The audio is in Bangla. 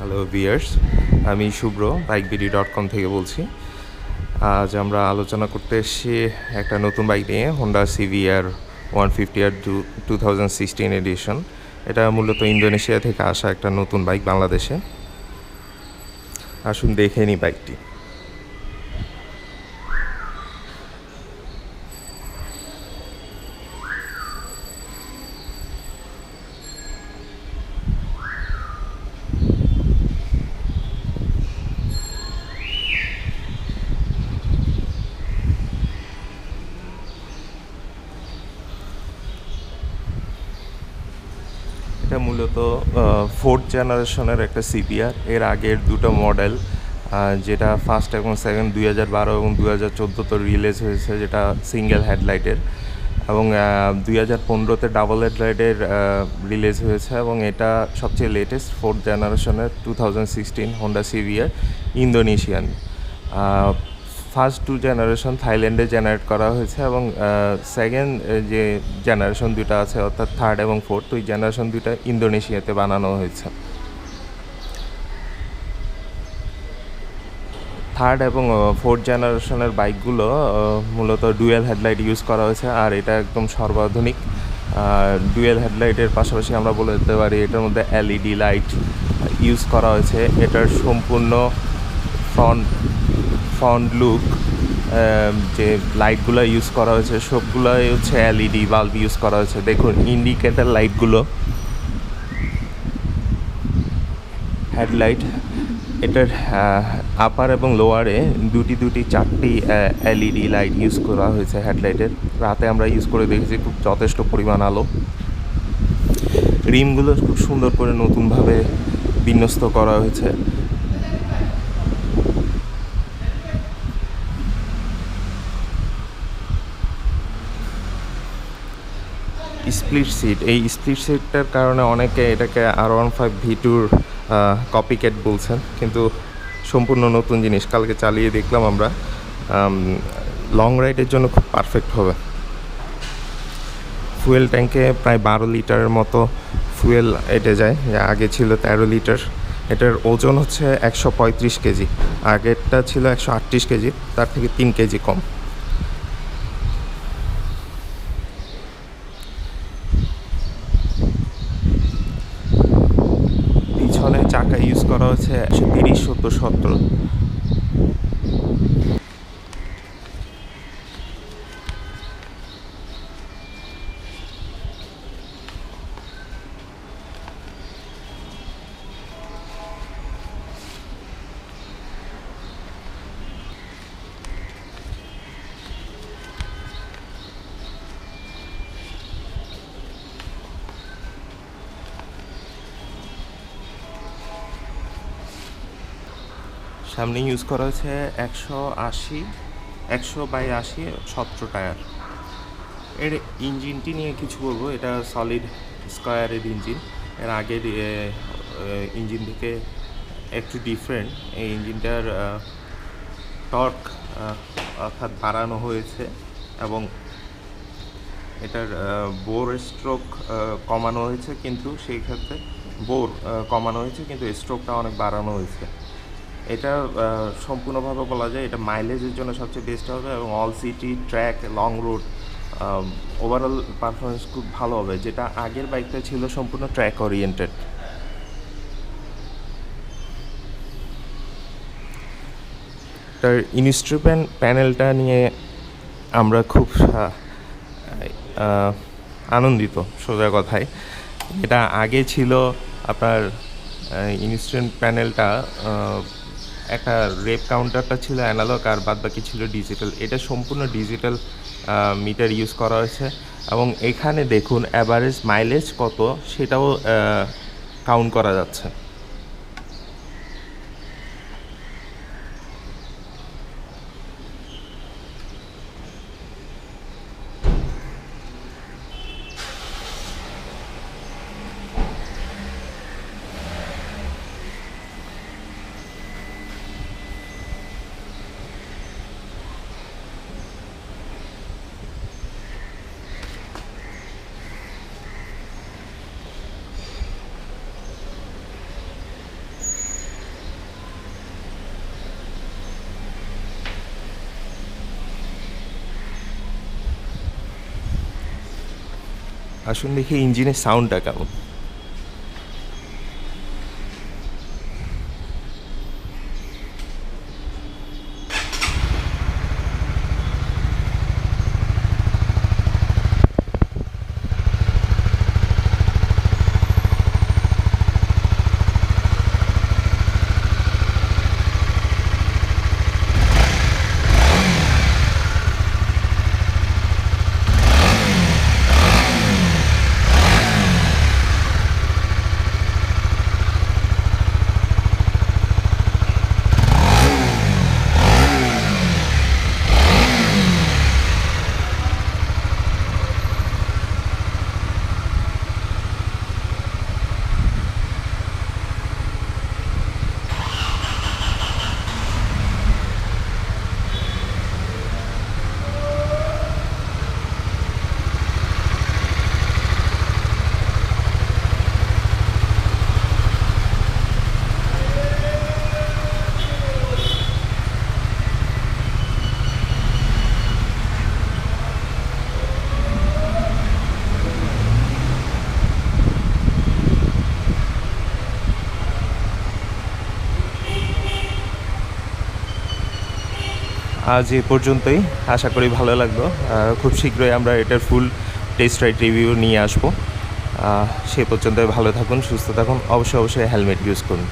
হ্যালো ভিউয়ার্স, আমি শুভ্র bikeBD.com থেকে বলছি। আজ আমরা আলোচনা করতে এসেছি একটা নতুন বাইক নিয়ে, হোন্ডা CBR 150R 2016 এডিশন। এটা মূলত ইন্দোনেশিয়া থেকে আসা একটা নতুন বাইক বাংলাদেশে। আসুন দেখে নিই বাইকটি। এটা মূলত ফোর্থ জেনারেশনের একটা CBR। এর আগের দুটো মডেল, যেটা ফার্স্ট এবং সেকেন্ড 2012 এবং 2014 রিলিজ হয়েছে, যেটা সিঙ্গেল হেডলাইটের, এবং 2015-তে ডাবল হেডলাইটের রিলিজ হয়েছে। এবং এটা সবচেয়ে লেটেস্ট ফোর্থ জেনারেশনের 2016 Honda CBR Indonesian. First two generation থাইল্যান্ডে জেনারেট করা হয়েছে, এবং সেকেন্ড যে জেনারেশন দুটো আছে, অর্থাৎ থার্ড এবং ফোর্থ, ওই জেনারেশন দুটো ইন্দোনেশিয়াতে বানানো হয়েছে। থার্ড এবং ফোর্থ জেনারেশনের বাইকগুলো মূলত ডুয়েল হেডলাইট ইউজ করা হয়েছে, আর এটা একদম সর্বাধুনিক। ডুয়েল হেডলাইটের পাশাপাশি আমরা বলতে পারি এটার মধ্যে LED লাইট ইউজ করা হয়েছে। এটার সম্পূর্ণ ফ্রন্ট লুক, যে লাইটগুলো ইউজ করা হয়েছে সবগুলোই হচ্ছে LED বাল্ব ইউজ করা হয়েছে। দেখুন ইন্ডিকেটার লাইটগুলো, হেডলাইট, এটার আপার এবং লোয়ারে দুটি চারটি LED লাইট ইউজ করা হয়েছে হেডলাইটের। রাতে আমরা ইউজ করে দেখেছি, খুব যথেষ্ট পরিমাণ আলো। রিমগুলো খুব সুন্দর করে নতুনভাবে বিন্যস্ত করা হয়েছে। স্প্লিট সিট, এই স্প্লিট সিটটার কারণে অনেকে এটাকে R15 V2-র কপিক্যাট বলছেন, কিন্তু সম্পূর্ণ নতুন জিনিস। কালকে চালিয়ে দেখলাম আমরা, লং রাইডের জন্য খুব পারফেক্ট হবে। ফুয়েল ট্যাঙ্কে প্রায় 12 লিটারের মতো ফুয়েল এটে যায়, যা আগে ছিল 13 লিটার। এটার ওজন হচ্ছে 135 কেজি, আগেরটা ছিল 138 কেজি, তার থেকে 3 কেজি কম। পিছনে চাকা ইউজ করা হচ্ছে 130, 70, 70। সামনে ইউজ করা হয়েছে 100/80 17 টায়ার। এর ইঞ্জিনটি নিয়ে কিছু বলবো, এটা সলিড স্কয়ারের ইঞ্জিন। এর আগের ইঞ্জিন থেকে একটু ডিফারেন্ট। এই ইঞ্জিনটার টর্ক অর্থাৎ বাড়ানো হয়েছে, এবং এটার বোর স্ট্রোক কমানো হয়েছে, কিন্তু সেই ক্ষেত্রে বোর কমানো হয়েছে কিন্তু স্ট্রোকটা অনেক বাড়ানো হয়েছে। এটা সম্পূর্ণভাবে বলা যায় এটা মাইলেজের জন্য সবচেয়ে বেস্ট হবে, এবং all city track, long route, overall performance খুব ভালো হবে, যেটা আগের বাইকটা ছিল সম্পূর্ণ ট্র্যাক ওরিয়েন্টেড। তার ইনস্ট্রুমেন্ট প্যানেলটা নিয়ে আমরা খুব আনন্দিত, সোজা কথায়। এটা আগে ছিল আপনার ইনস্ট্রুমেন্ট প্যানেলটা, একটা রেপ কাউন্টারটা ছিল অ্যানালগ, আর বাদবাকি ছিল ডিজিটাল। এটা সম্পূর্ণ ডিজিটাল মিটার ইউজ করা হয়েছে, এবং এখানে দেখুন অ্যাভারেজ মাইলেজ কত সেটাও কাউন্ট করা যাচ্ছে। আসুন দেখি ইঞ্জিনের সাউন্ডটা কেমন। আজ এ পর্যন্তই, আশা করি ভালো লাগলো। খুব শীঘ্রই আমরা এটার ফুল টেস্ট রাইড রিভিউ নিয়ে আসবো। সে পর্যন্ত ভালো থাকুন, সুস্থ থাকুন, অবশ্যই হেলমেট ইউজ করুন।